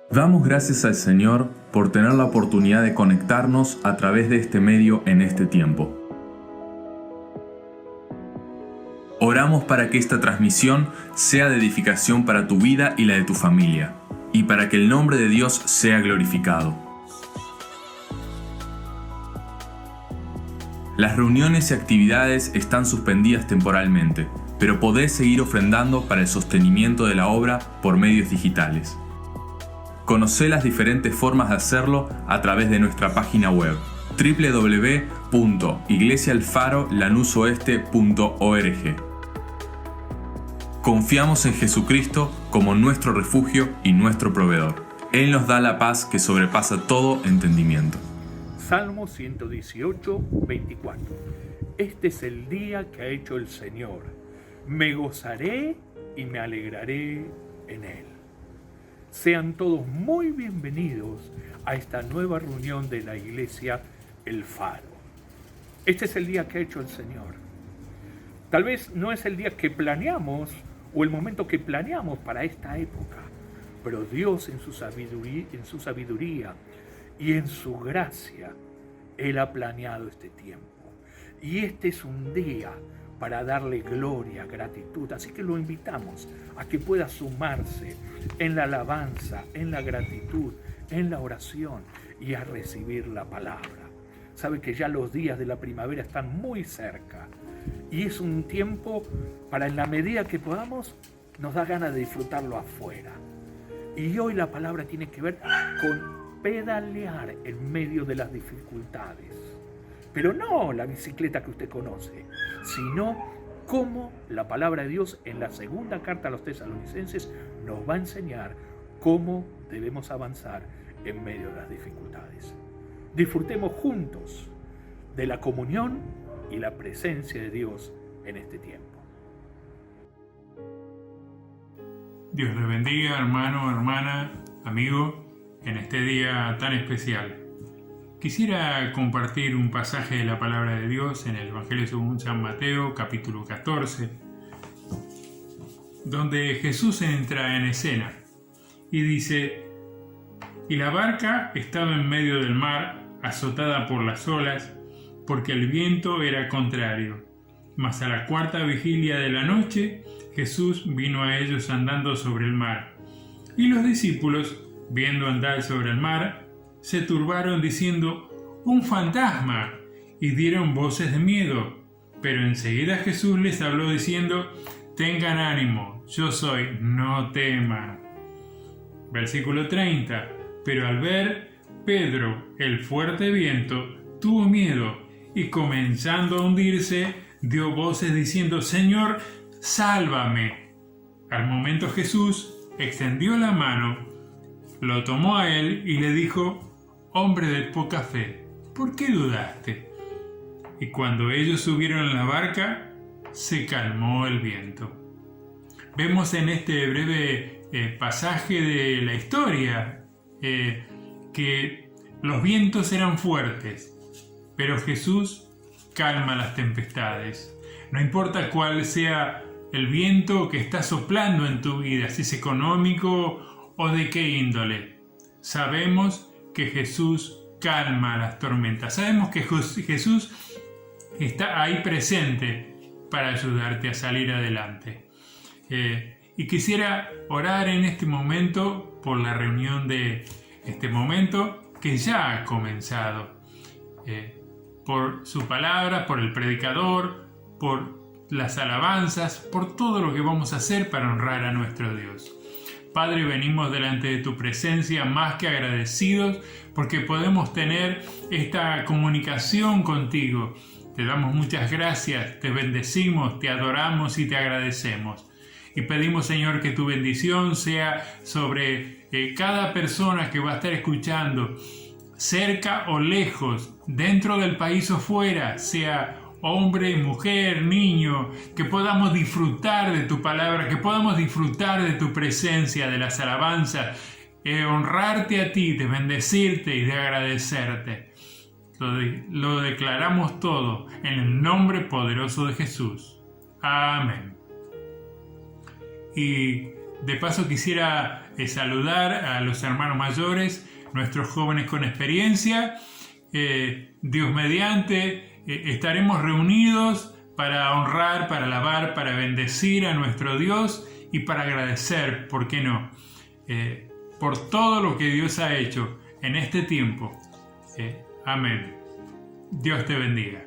Damos gracias al Señor por tener la oportunidad de conectarnos a través de este medio en este tiempo. Oramos para que esta transmisión sea de edificación para tu vida y la de tu familia, y para que el nombre de Dios sea glorificado. Las reuniones y actividades están suspendidas temporalmente, pero podés seguir ofrendando para el sostenimiento de la obra por medios digitales. Conocé las diferentes formas de hacerlo a través de nuestra página web www.iglesiaalfarolanusoeste.org. Confiamos en Jesucristo como nuestro refugio y nuestro proveedor. Él nos da la paz que sobrepasa todo entendimiento. Salmo 118, 24. Este es el día que ha hecho el Señor. Me gozaré y me alegraré en él. Sean todos muy bienvenidos a esta nueva reunión de la Iglesia El Faro. Este es el día que ha hecho el Señor. Tal vez no es el día que planeamos o el momento que planeamos para esta época, pero Dios en su sabiduría y en su gracia, Él ha planeado este tiempo. Y este es un día para darle gloria, gratitud. Así que lo invitamos a que pueda sumarse en la alabanza, en la gratitud, en la oración y a recibir la palabra. Sabe que ya los días de la primavera están muy cerca y es un tiempo para, en la medida que podamos, nos da ganas de disfrutarlo afuera. Y hoy la palabra tiene que ver con pedalear en medio de las dificultades. Pero no la bicicleta que usted conoce, sino cómo la palabra de Dios en la segunda carta a los tesalonicenses nos va a enseñar cómo debemos avanzar en medio de las dificultades. Disfrutemos juntos de la comunión y la presencia de Dios en este tiempo. Dios les bendiga, hermano, hermana, amigo, en este día tan especial. Quisiera compartir un pasaje de la palabra de Dios en el Evangelio según San Mateo, capítulo 14, donde Jesús entra en escena y dice: «Y la barca estaba en medio del mar, azotada por las olas, porque el viento era contrario. Mas a la cuarta vigilia de la noche, Jesús vino a ellos andando sobre el mar. Y los discípulos, viendo andar sobre el mar, se turbaron diciendo: ¡Un fantasma!, y dieron voces de miedo. Pero enseguida Jesús les habló diciendo: tengan ánimo, yo soy, no teman». Versículo 30. Pero al ver Pedro el fuerte viento, tuvo miedo, y comenzando a hundirse, dio voces diciendo: Señor, sálvame. Al momento Jesús extendió la mano, lo tomó a él y le dijo: hombre de poca fe, ¿por qué dudaste? Y cuando ellos subieron a la barca, se calmó el viento. Vemos en este breve pasaje de la historia que los vientos eran fuertes, pero Jesús calma las tempestades. No importa cuál sea el viento que está soplando en tu vida, si es económico o de qué índole, sabemos que Jesús calma las tormentas. Sabemos que Jesús está ahí presente para ayudarte a salir adelante. Y quisiera orar en este momento por la reunión de este momento que ya ha comenzado. Por su palabra, por el predicador, por las alabanzas, por todo lo que vamos a hacer para honrar a nuestro Dios. Padre, venimos delante de tu presencia más que agradecidos porque podemos tener esta comunicación contigo. Te damos muchas gracias, te bendecimos, te adoramos y te agradecemos. Y pedimos, Señor, que tu bendición sea sobre cada persona que va a estar escuchando, cerca o lejos, dentro del país o fuera, sea hombre, mujer, niño, que podamos disfrutar de tu palabra, que podamos disfrutar de tu presencia, de las alabanzas, honrarte a ti, de bendecirte y de agradecerte. Lo declaramos todo en el nombre poderoso de Jesús. Amén. Y De paso quisiera saludar a los hermanos mayores, nuestros jóvenes con experiencia. Dios mediante, estaremos reunidos para honrar, para alabar, para bendecir a nuestro Dios y para agradecer, ¿por qué no?, por todo lo que Dios ha hecho en este tiempo. Amén. Dios te bendiga.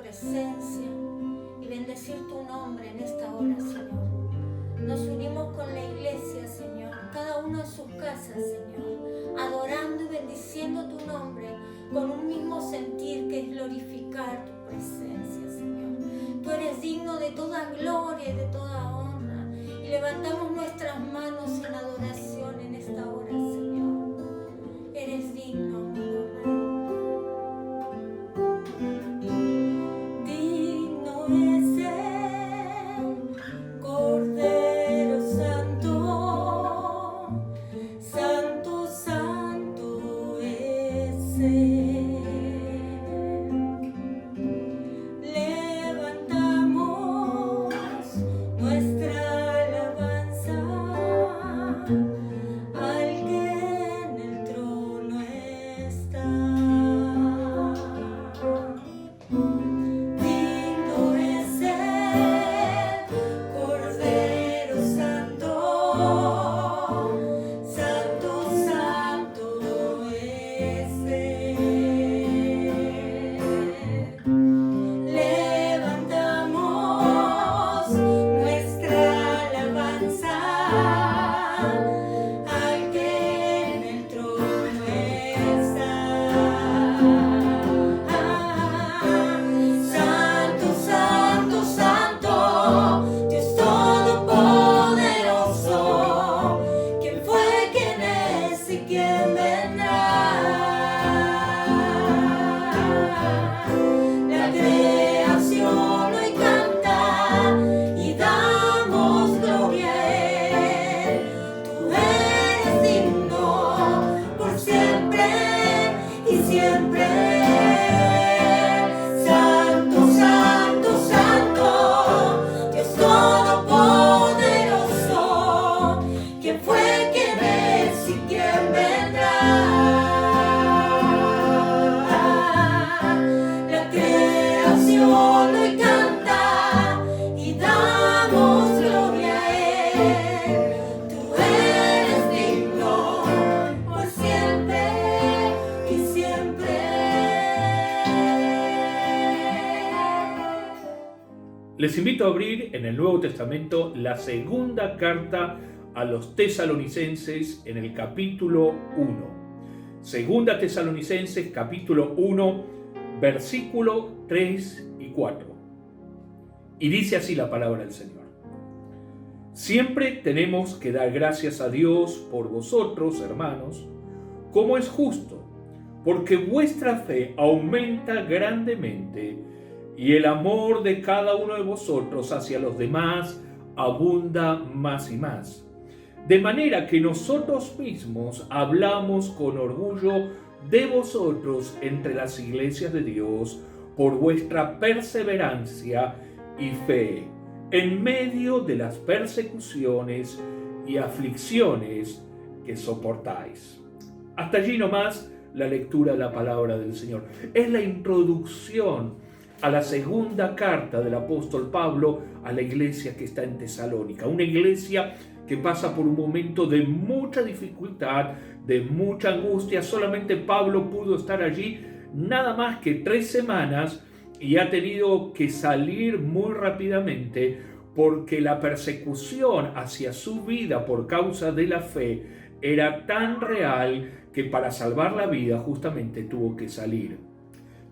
presencia y bendecir tu nombre en esta hora, Señor. Nos unimos con la iglesia, Señor, cada uno en sus casas, Señor, adorando y bendiciendo tu nombre con un mismo sentir que es glorificar tu presencia, Señor. Tú eres digno de toda gloria y de toda honra y levantamos nuestras manos en adoración en esta hora, Señor. Eres digno, amado Rey. Levantamos nuestra alabanza Les invito a abrir en el Nuevo Testamento la segunda carta a los tesalonicenses en el capítulo 1. Segunda Tesalonicenses, capítulo 1, versículo 3 y 4. Y dice así la palabra del Señor. Siempre tenemos que dar gracias a Dios por vosotros, hermanos, como es justo, porque vuestra fe aumenta grandemente y el amor de cada uno de vosotros hacia los demás abunda más y más. De manera que nosotros mismos hablamos con orgullo de vosotros entre las iglesias de Dios por vuestra perseverancia y fe en medio de las persecuciones y aflicciones que soportáis. Hasta allí nomás la lectura de la palabra del Señor. Es la introducción a la segunda carta del apóstol Pablo a la iglesia que está en Tesalónica, una iglesia que pasa por un momento de mucha dificultad, de mucha angustia. Solamente Pablo pudo estar allí nada más que 3 semanas y ha tenido que salir muy rápidamente porque la persecución hacia su vida por causa de la fe era tan real que para salvar la vida justamente tuvo que salir.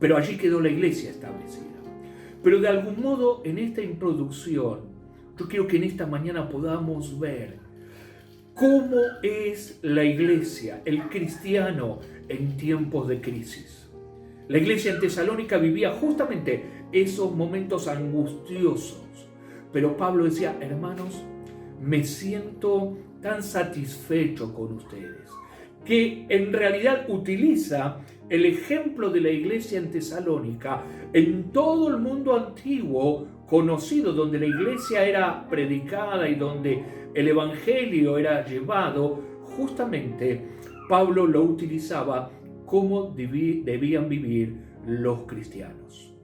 Pero allí quedó la iglesia establecida. Pero de algún modo en esta introducción, yo quiero que en esta mañana podamos ver cómo es la iglesia, el cristiano en tiempos de crisis. La iglesia en Tesalónica vivía justamente esos momentos angustiosos. Pero Pablo decía, hermanos, me siento tan satisfecho con ustedes, que en realidad utiliza el ejemplo de la iglesia en Tesalónica en todo el mundo antiguo conocido, donde la iglesia era predicada y donde el evangelio era llevado. Justamente Pablo lo utilizaba como debían vivir los cristianos.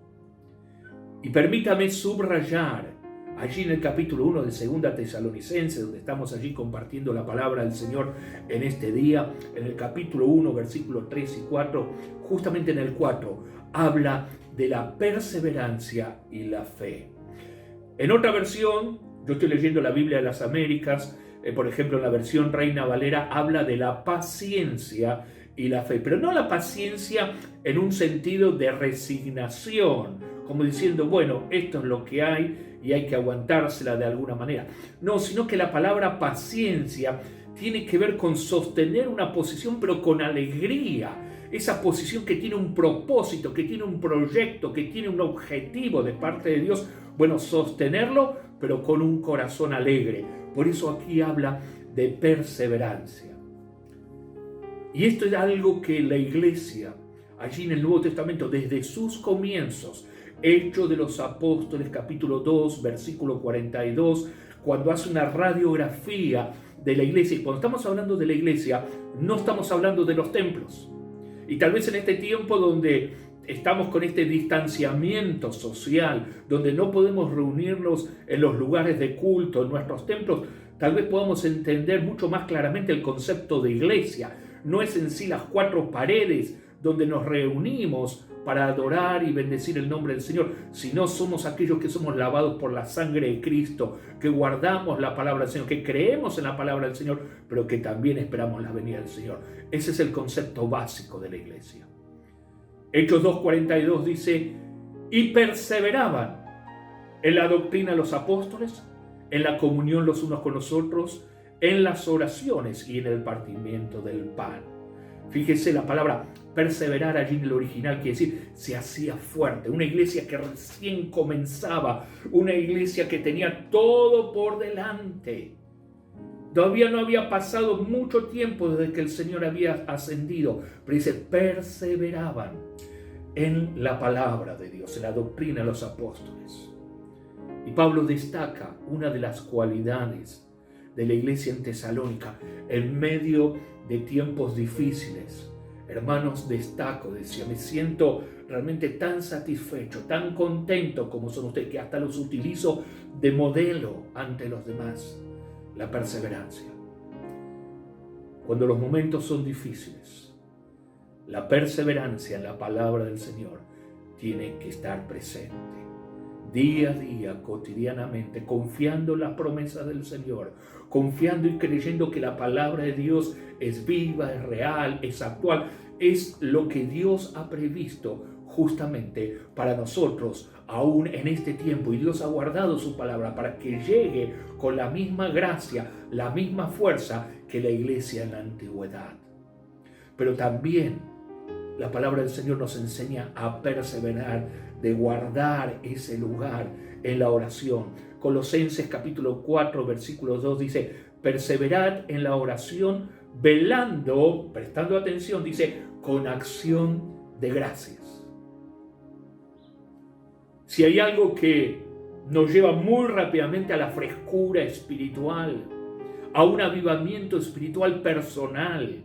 Y permítame subrayar allí en el capítulo 1 de Segunda Tesalonicenses, donde estamos allí compartiendo la palabra del Señor en este día, en el capítulo 1, versículos 3 y 4, justamente en el 4, habla de la perseverancia y la fe. En otra versión, yo estoy leyendo la Biblia de las Américas, por ejemplo, en la versión Reina Valera, habla de la paciencia y la fe, pero no la paciencia en un sentido de resignación, como diciendo, bueno, esto es lo que hay y hay que aguantársela de alguna manera. No, sino que la palabra paciencia tiene que ver con sostener una posición, pero con alegría. Esa posición que tiene un propósito, que tiene un proyecto, que tiene un objetivo de parte de Dios. Bueno, sostenerlo, pero con un corazón alegre. Por eso aquí habla de perseverancia. Y esto es algo que la iglesia, allí en el Nuevo Testamento, desde sus comienzos, Hechos de los Apóstoles, capítulo 2, versículo 42, cuando hace una radiografía de la iglesia. Y cuando estamos hablando de la iglesia, no estamos hablando de los templos. Y tal vez en este tiempo donde estamos con este distanciamiento social, donde no podemos reunirnos en los lugares de culto, en nuestros templos, tal vez podamos entender mucho más claramente el concepto de iglesia. No es en sí las 4 paredes donde nos reunimos para adorar y bendecir el nombre del Señor, sino somos aquellos que somos lavados por la sangre de Cristo, que guardamos la palabra del Señor, que creemos en la palabra del Señor, pero que también esperamos la venida del Señor. Ese es el concepto básico de la iglesia. Hechos 2:42 dice, y perseveraban en la doctrina de los apóstoles, en la comunión los unos con los otros, en las oraciones y en el partimiento del pan. Fíjese la palabra perseverar allí en el original, quiere decir se hacía fuerte. Una iglesia que recién comenzaba, una iglesia que tenía todo por delante. Todavía no había pasado mucho tiempo desde que el Señor había ascendido, pero dice perseveraban en la palabra de Dios, en la doctrina de los apóstoles. Y Pablo destaca una de las cualidades de la iglesia en Tesalónica en medio de tiempos difíciles. Hermanos, destaco, decía, me siento realmente tan satisfecho, tan contento como son ustedes, que hasta los utilizo de modelo ante los demás. La perseverancia. Cuando los momentos son difíciles, la perseverancia en la palabra del Señor tiene que estar presente. día a día, cotidianamente, confiando en las promesas del Señor, confiando y creyendo que la palabra de Dios es viva, es real, es actual, es lo que Dios ha previsto justamente para nosotros, aún en este tiempo, y Dios ha guardado su palabra para que llegue con la misma gracia, la misma fuerza que la iglesia en la antigüedad. Pero también la palabra del Señor nos enseña a perseverar, de guardar ese lugar en la oración. Colosenses capítulo 4, versículo 2 dice, perseverad en la oración, velando, prestando atención, dice, con acción de gracias. Si hay algo que nos lleva muy rápidamente a la frescura espiritual, a un avivamiento espiritual personal,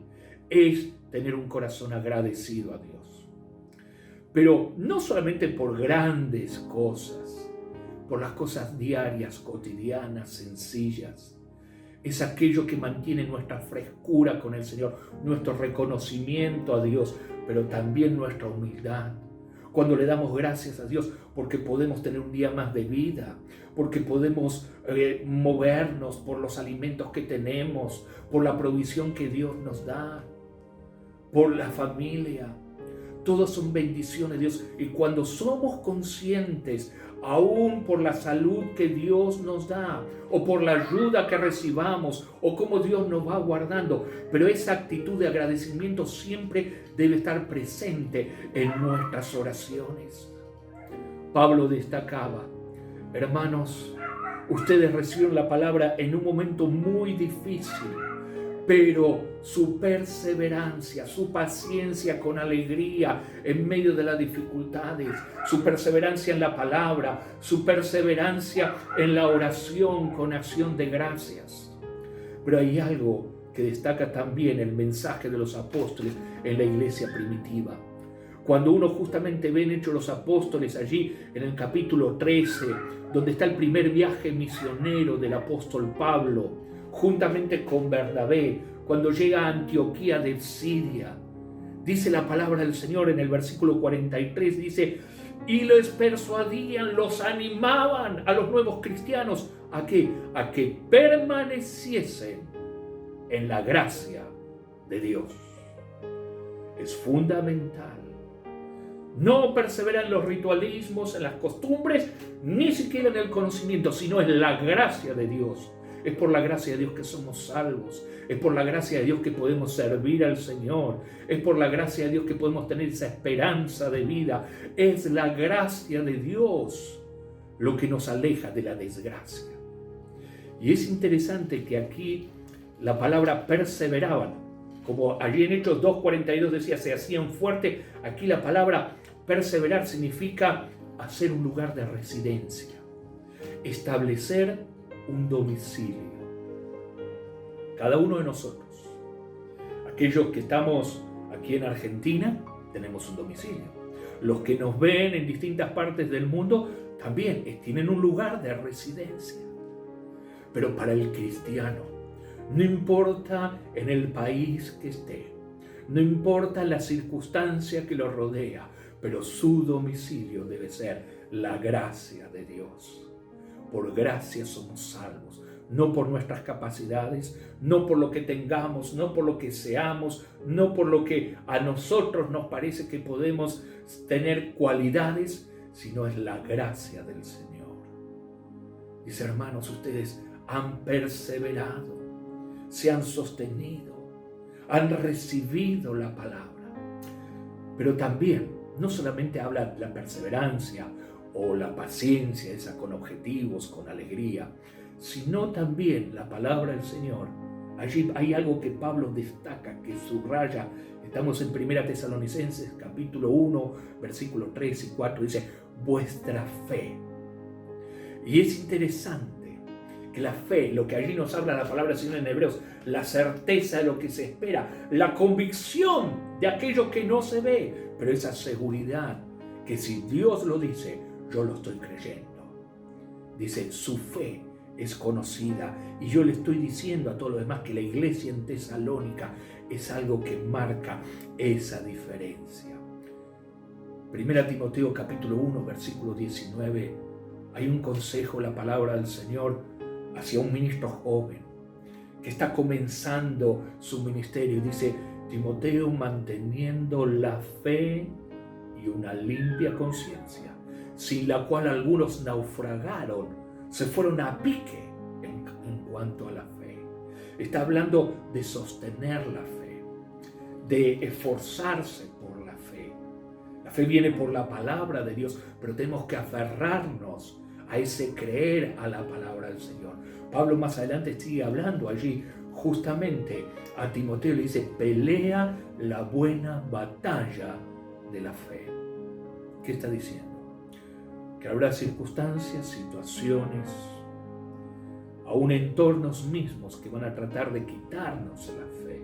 es tener un corazón agradecido a Dios. Pero no solamente por grandes cosas, por las cosas diarias, cotidianas, sencillas. Es aquello que mantiene nuestra frescura con el Señor, nuestro reconocimiento a Dios, pero también nuestra humildad. Cuando le damos gracias a Dios porque podemos tener un día más de vida, porque podemos movernos por los alimentos que tenemos, por la provisión que Dios nos da, por la familia. Todas son bendiciones de Dios. Y cuando somos conscientes, aún por la salud que Dios nos da, o por la ayuda que recibamos, o cómo Dios nos va guardando, pero esa actitud de agradecimiento siempre debe estar presente en nuestras oraciones. Pablo destacaba, hermanos, ustedes recibieron la palabra en un momento muy difícil, pero su perseverancia, su paciencia con alegría en medio de las dificultades, su perseverancia en la palabra, su perseverancia en la oración con acción de gracias. Pero hay algo que destaca también el mensaje de los apóstoles en la iglesia primitiva. Cuando uno justamente ve en Hechos de los Apóstoles allí en el capítulo 13, donde está el primer viaje misionero del apóstol Pablo, juntamente con Bernabé, cuando llega a Antioquía de Siria, dice la palabra del Señor en el versículo 43, dice, y les persuadían, los animaban a los nuevos cristianos, ¿a qué? A que permaneciesen en la gracia de Dios. Es fundamental. No perseverar en los ritualismos, en las costumbres, ni siquiera en el conocimiento, sino en la gracia de Dios. Es por la gracia de Dios que somos salvos. Es por la gracia de Dios que podemos servir al Señor. Es por la gracia de Dios que podemos tener esa esperanza de vida. Es la gracia de Dios lo que nos aleja de la desgracia. Y es interesante que aquí la palabra perseveraban, como allí en Hechos 2:42 decía, se hacían fuertes. Aquí la palabra perseverar significa hacer un lugar de residencia, establecer un domicilio. Cada uno de nosotros, aquellos que estamos aquí en Argentina, tenemos un domicilio. Los que nos ven en distintas partes del mundo también tienen un lugar de residencia. Pero para el cristiano, no importa en el país que esté, no importa la circunstancia que lo rodea, pero su domicilio debe ser la gracia de Dios. Por gracia somos salvos, no por nuestras capacidades, no por lo que tengamos, no por lo que seamos, no por lo que a nosotros nos parece que podemos tener cualidades, sino es la gracia del Señor. Dice, hermanos, ustedes han perseverado, se han sostenido, han recibido la palabra. Pero también, no solamente habla de la perseverancia o la paciencia, esa con objetivos, con alegría, sino también la palabra del Señor. Allí hay algo que Pablo destaca, que subraya. Estamos en 1 Tesalonicenses, capítulo 1, versículos 3 y 4, dice, vuestra fe. Y es interesante que la fe, lo que allí nos habla la palabra del Señor en Hebreos, la certeza de lo que se espera, la convicción de aquello que no se ve, pero esa seguridad que si Dios lo dice, yo lo estoy creyendo. Dice, su fe es conocida. Y yo le estoy diciendo a todos los demás que la iglesia en Tesalónica es algo que marca esa diferencia. 1 Timoteo capítulo 1, versículo 19 hay un consejo, la palabra del Señor, hacia un ministro joven que está comenzando su ministerio. Dice: Timoteo, manteniendo la fe y una limpia conciencia, sin la cual algunos naufragaron, se fueron a pique en cuanto a la fe. Está hablando de sostener la fe, de esforzarse por la fe. La fe viene por la palabra de Dios, pero tenemos que aferrarnos a ese creer a la palabra del Señor. Pablo más adelante sigue hablando allí justamente a Timoteo, le dice: pelea la buena batalla de la fe. ¿Qué está diciendo? Que habrá circunstancias, situaciones, aún entornos mismos que van a tratar de quitarnos la fe.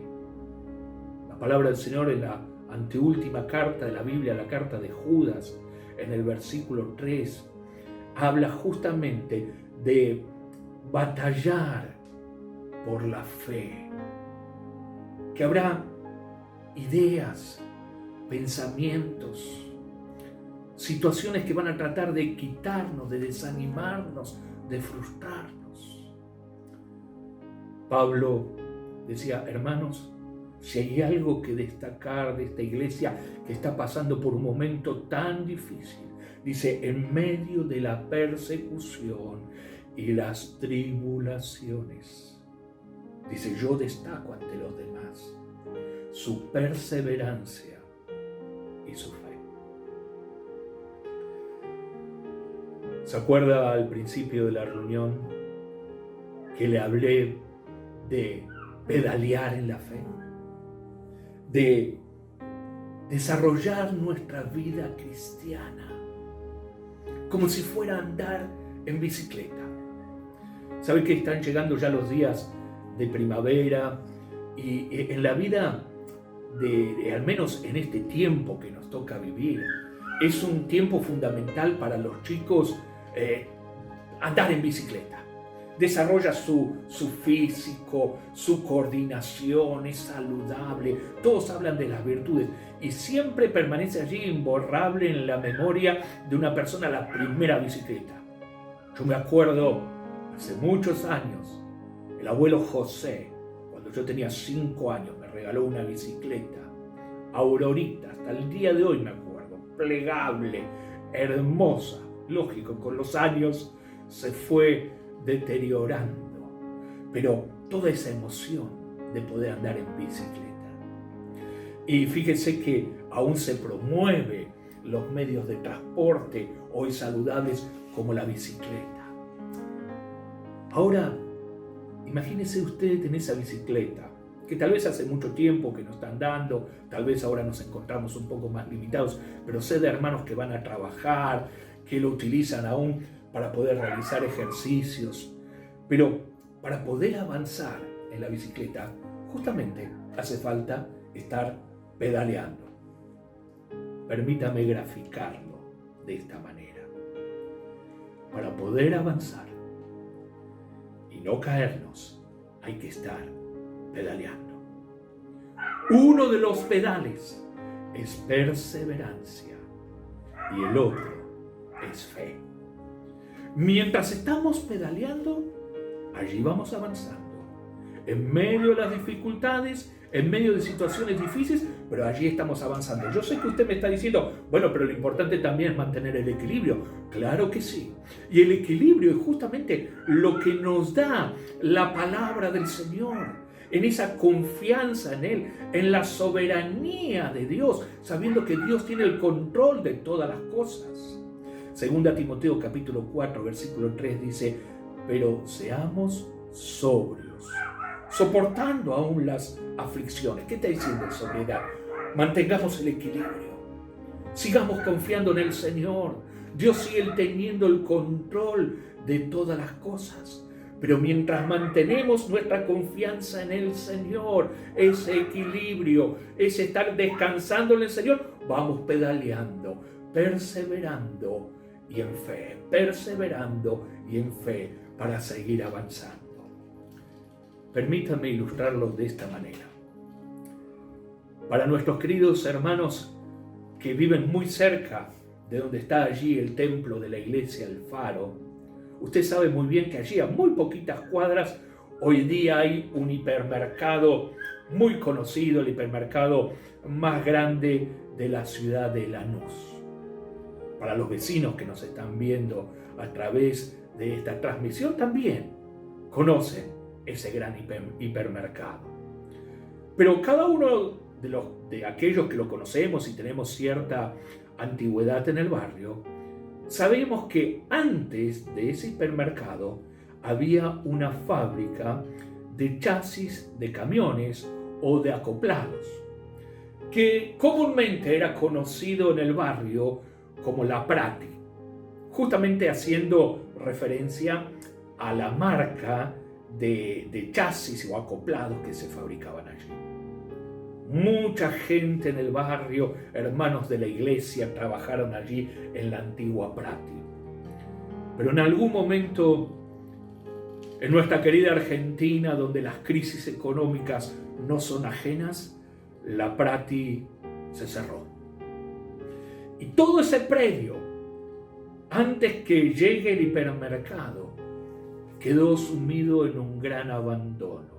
La palabra del Señor en la anteúltima carta de la Biblia, la carta de Judas, en el versículo 3, habla justamente de batallar por la fe. Que habrá ideas, pensamientos, situaciones que van a tratar de quitarnos, de desanimarnos, de frustrarnos. Pablo decía: hermanos, si hay algo que destacar de esta iglesia que está pasando por un momento tan difícil, dice: en medio de la persecución y las tribulaciones, dice, yo destaco ante los demás su perseverancia y su fe. ¿Se acuerda al principio de la reunión que le hablé de pedalear en la fe? De desarrollar nuestra vida cristiana como si fuera andar en bicicleta. ¿Sabe que están llegando ya los días de primavera? Y en la vida, al menos en este tiempo que nos toca vivir, es un tiempo fundamental para los chicos andar en bicicleta. Desarrolla su físico, su coordinación, es saludable. Todos hablan de las virtudes y siempre permanece allí imborrable en la memoria de una persona la primera bicicleta. Yo me acuerdo, hace muchos años, el abuelo José, cuando yo tenía 5 años, me regaló una bicicleta, Aurorita, hasta el día de hoy me acuerdo, plegable, hermosa. Lógico, con los años se fue deteriorando, pero toda esa emoción de poder andar en bicicleta. Y fíjense que aún se promueve los medios de transporte hoy saludables como la bicicleta. Ahora, imagínese usted en esa bicicleta, que tal vez hace mucho tiempo que no están dando, tal vez ahora nos encontramos un poco más limitados, pero sé de hermanos que van a trabajar, que lo utilizan aún para poder realizar ejercicios. Pero para poder avanzar en la bicicleta, justamente hace falta estar pedaleando. Permítame graficarlo de esta manera. Para poder avanzar y no caernos, hay que estar pedaleando. Uno de los pedales es perseverancia y el otro es fe. Mientras estamos pedaleando, allí vamos avanzando. En medio de las dificultades, en medio de situaciones difíciles, pero allí estamos avanzando. Yo sé que usted me está diciendo, bueno, pero lo importante también es mantener el equilibrio. Claro que sí. Y el equilibrio es justamente lo que nos da la palabra del Señor. En esa confianza en Él, en la soberanía de Dios, sabiendo que Dios tiene el control de todas las cosas. Segunda Timoteo capítulo 4, versículo 3 dice: pero seamos sobrios, soportando aún las aflicciones. ¿Qué está diciendo en sobriedad? Mantengamos el equilibrio, sigamos confiando en el Señor. Dios sigue teniendo el control de todas las cosas. Pero mientras mantenemos nuestra confianza en el Señor, ese equilibrio, ese estar descansando en el Señor, vamos pedaleando, perseverando y en fe, perseverando y en fe para seguir avanzando. Permítanme ilustrarlo de esta manera. Para nuestros queridos hermanos que viven muy cerca de donde está allí el templo de la iglesia El Faro, usted sabe muy bien que allí a muy poquitas cuadras hoy día hay un hipermercado muy conocido, el hipermercado más grande de la ciudad de Lanús. Para los vecinos que nos están viendo a través de esta transmisión también conocen ese gran hipermercado. Pero cada uno de aquellos que lo conocemos y tenemos cierta antigüedad en el barrio, sabemos que antes de ese hipermercado había una fábrica de chasis de camiones o de acoplados, que comúnmente era conocido en el barrio como la Prati, justamente haciendo referencia a la marca de chasis o acoplados que se fabricaban allí. Mucha gente en el barrio, hermanos de la iglesia, trabajaron allí en la antigua Prati. Pero en algún momento, en nuestra querida Argentina, donde las crisis económicas no son ajenas, la Prati se cerró. Y todo ese predio, antes que llegue el hipermercado, quedó sumido en un gran abandono.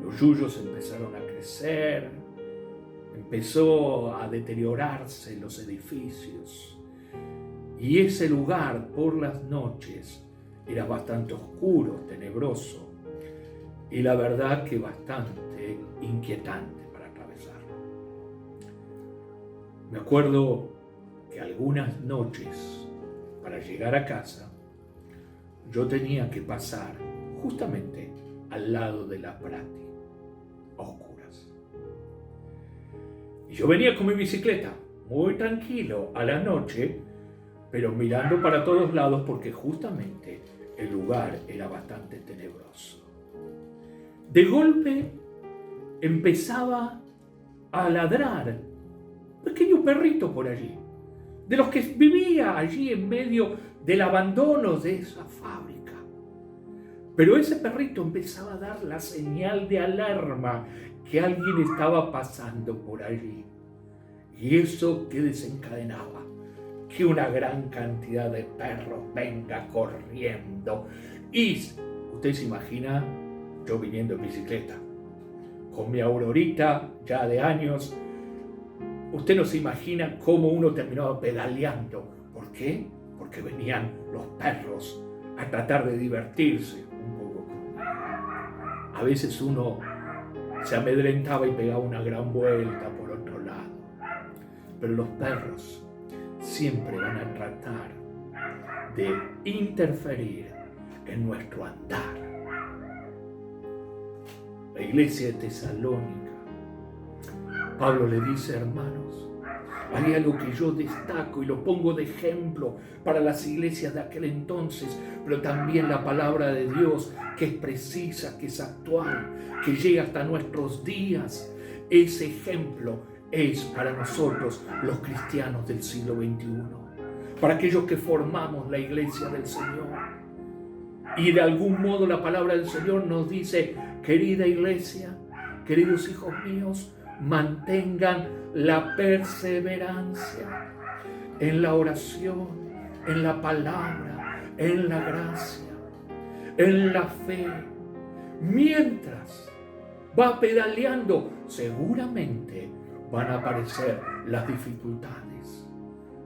Los yuyos empezaron a crecer, empezó a deteriorarse los edificios, y ese lugar por las noches era bastante oscuro, tenebroso, y la verdad que bastante inquietante para atravesarlo. Me acuerdo que algunas noches, para llegar a casa, yo tenía que pasar justamente al lado de la Prati, a oscuras. Y yo venía con mi bicicleta, muy tranquilo, a la noche, pero mirando para todos lados porque justamente el lugar era bastante tenebroso. De golpe empezaba a ladrar un pequeño perrito por allí, de los que vivía allí en medio del abandono de esa fábrica. Pero ese perrito empezaba a dar la señal de alarma que alguien estaba pasando por allí. Y eso que desencadenaba que una gran cantidad de perros venga corriendo. Y usted se imagina yo viniendo en bicicleta, con mi Aurorita ya de años. Usted no se imagina cómo uno terminaba pedaleando. ¿Por qué? Porque venían los perros a tratar de divertirse un poco. A veces uno se amedrentaba y pegaba una gran vuelta por otro lado. Pero los perros siempre van a tratar de interferir en nuestro andar. La iglesia de Tesalónica, Pablo le dice: hermanos, hay algo que yo destaco y lo pongo de ejemplo para las iglesias de aquel entonces, pero también la palabra de Dios, que es precisa, que es actual, que llega hasta nuestros días. Ese ejemplo es para nosotros, los cristianos del siglo XXI, para aquellos que formamos la iglesia del Señor. Y de algún modo la palabra del Señor nos dice: querida iglesia, queridos hijos míos, mantengan la perseverancia en la oración, en la palabra, en la gracia, en la fe. Mientras va pedaleando, seguramente van a aparecer las dificultades,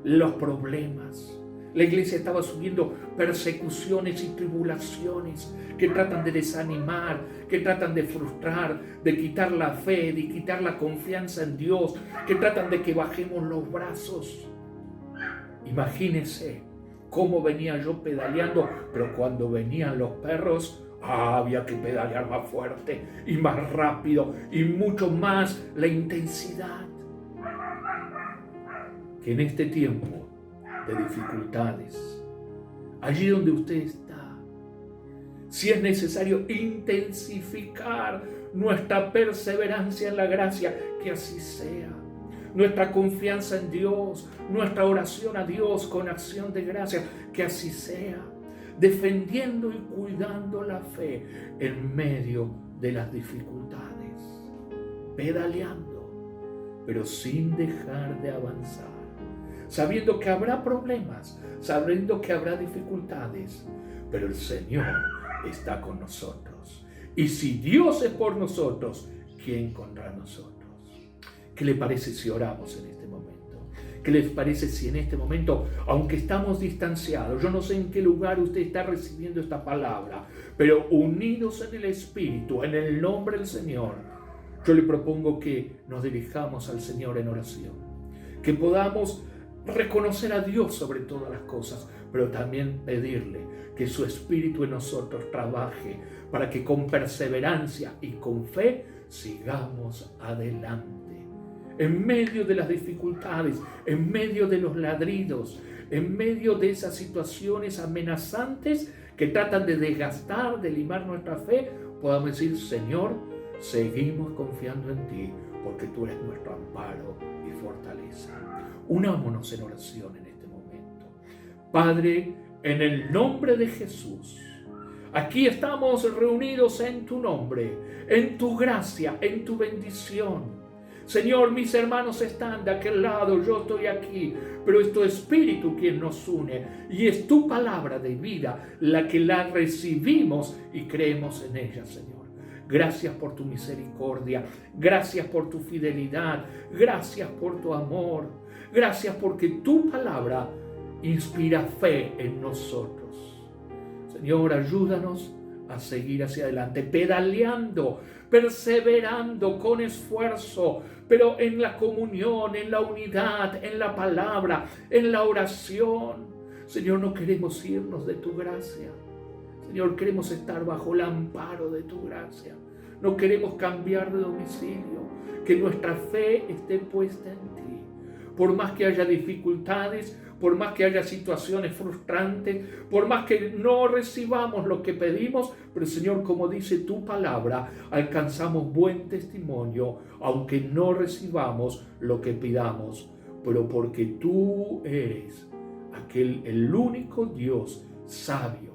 los problemas. La iglesia estaba sufriendo persecuciones y tribulaciones que tratan de desanimar, que tratan de frustrar, de quitar la fe, de quitar la confianza en Dios, que tratan de que bajemos los brazos. Imagínense cómo venía yo pedaleando, pero cuando venían los perros, había que pedalear más fuerte y más rápido y mucho más la intensidad. Que en este tiempo de dificultades, allí donde usted está, si es necesario intensificar nuestra perseverancia en la gracia, que así sea. Nuestra confianza en Dios, nuestra oración a Dios con acción de gracia, que así sea. Defendiendo y cuidando la fe en medio de las dificultades, pedaleando, pero sin dejar de avanzar, sabiendo que habrá problemas, sabiendo que habrá dificultades, pero el Señor está con nosotros. Y si Dios es por nosotros, ¿quién contra nosotros? ¿Qué le parece si oramos en este momento? ¿Qué les parece si en este momento, aunque estamos distanciados, yo no sé en qué lugar usted está recibiendo esta palabra, pero unidos en el Espíritu, en el nombre del Señor, yo le propongo que nos dirijamos al Señor en oración, que podamos reconocer a Dios sobre todas las cosas, pero también pedirle que su Espíritu en nosotros trabaje para que con perseverancia y con fe sigamos adelante. En medio de las dificultades, en medio de los ladridos, en medio de esas situaciones amenazantes que tratan de desgastar, de limar nuestra fe, podamos decir: Señor, seguimos confiando en ti, porque tú eres nuestro amparo y fortaleza. Unámonos en oración en este momento. Padre, en el nombre de Jesús, aquí estamos reunidos en tu nombre, en tu gracia, en tu bendición. Señor, mis hermanos están de aquel lado, yo estoy aquí, pero es tu Espíritu quien nos une y es tu palabra de vida la que la recibimos y creemos en ella, Señor. Gracias por tu misericordia, gracias por tu fidelidad, gracias por tu amor, gracias porque tu palabra inspira fe en nosotros. Señor, ayúdanos a seguir hacia adelante, pedaleando, perseverando con esfuerzo, pero en la comunión, en la unidad, en la palabra, en la oración. Señor, no queremos irnos de tu gracia. Señor, queremos estar bajo el amparo de tu gracia. No queremos cambiar de domicilio. Que nuestra fe esté puesta en ti. Por más que haya dificultades, por más que haya situaciones frustrantes, por más que no recibamos lo que pedimos, pero Señor, como dice tu palabra, alcanzamos buen testimonio, aunque no recibamos lo que pidamos, pero porque tú eres el único Dios sabio,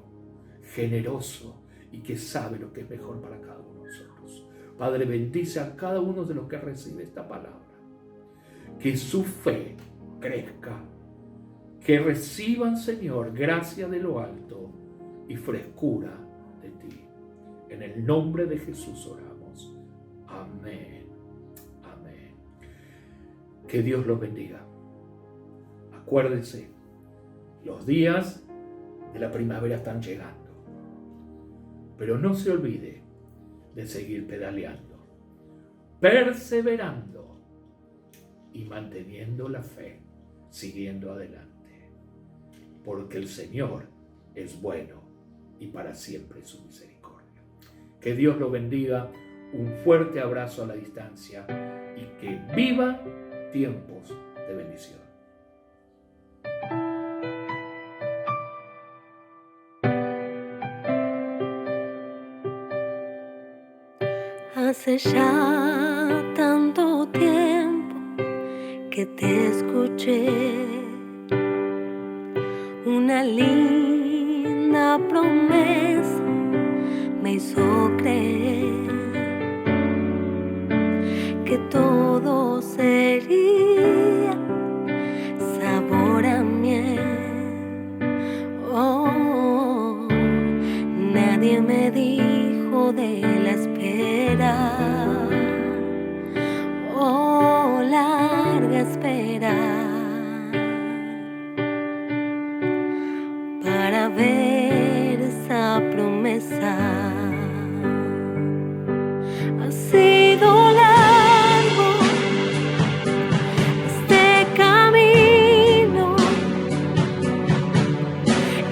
generoso y que sabe lo que es mejor para cada uno de nosotros. Padre, bendice a cada uno de los que recibe esta palabra, que su fe crezca, que reciban, Señor, gracia de lo alto y frescura de ti. En el nombre de Jesús oramos. Amén. Amén. Que Dios los bendiga. Acuérdense, los días de la primavera están llegando. Pero no se olvide de seguir pedaleando, perseverando y manteniendo la fe, siguiendo adelante. Porque el Señor es bueno y para siempre su misericordia. Que Dios lo bendiga, un fuerte abrazo a la distancia y que viva tiempos de bendición. Hace ya tanto tiempo que te escuché. Una linda promesa me hizo creer que todo sería sabor a miel. Oh, nadie me dijo de la espera. Oh, larga espera. Para ver esa promesa. Ha sido largo este camino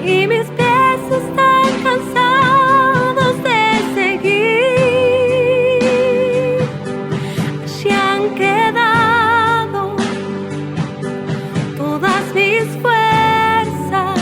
y mis pies están cansados de seguir. Se han quedado todas mis fuerzas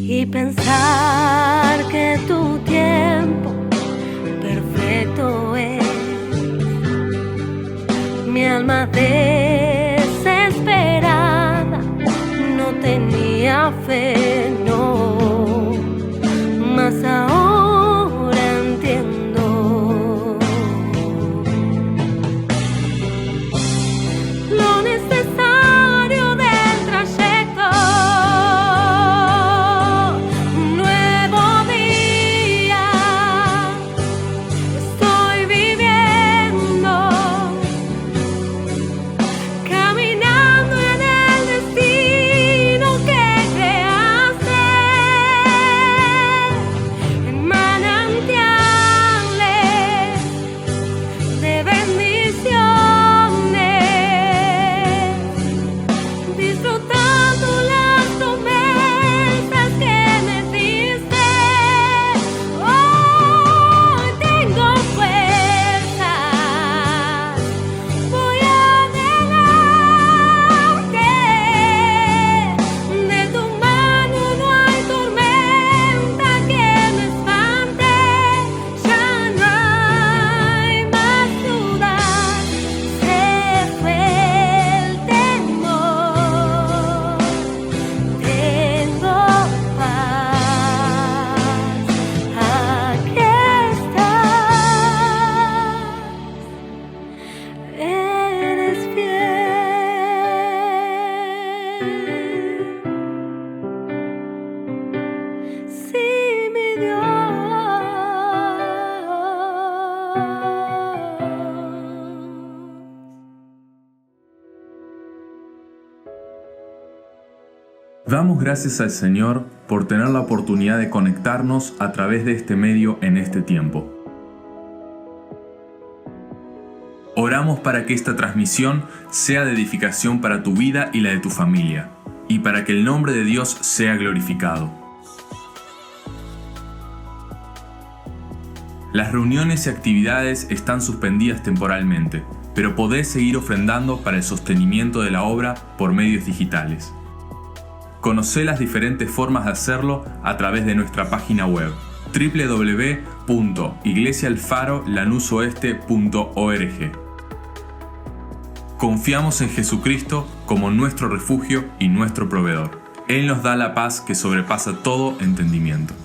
y pensar que tu tiempo perfecto es. Mi alma desesperada no tenía fe, no, mas ahora entiendo lo necesario del trayecto. Un nuevo día estoy viviendo, caminando en el destino que creaste, en manantiales de bendiciones, disfrutando las promesas que me diste. Hoy tengo fuerzas, voy adelante. De tu mano no hay tormenta que me espante. Ya no hay más dudas, se fue el temor. Tengo paz, aquí estás, eres fiel. Sí, mi Dios. Damos gracias al Señor por tener la oportunidad de conectarnos a través de este medio en este tiempo. Oramos para que esta transmisión sea de edificación para tu vida y la de tu familia, y para que el nombre de Dios sea glorificado. Las reuniones y actividades están suspendidas temporalmente, pero podés seguir ofrendando para el sostenimiento de la obra por medios digitales. Conocé las diferentes formas de hacerlo a través de nuestra página web www.iglesiaalfarolanusoeste.org. Confiamos en Jesucristo como nuestro refugio y nuestro proveedor. Él nos da la paz que sobrepasa todo entendimiento.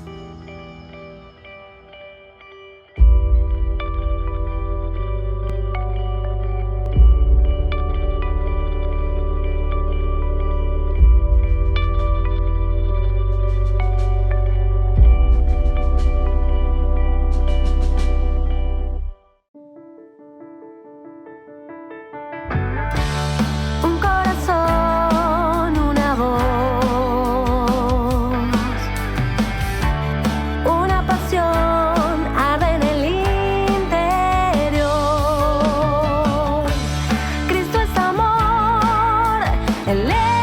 Un corazón, una voz, una pasión arde en el interior. Cristo es amor, Él es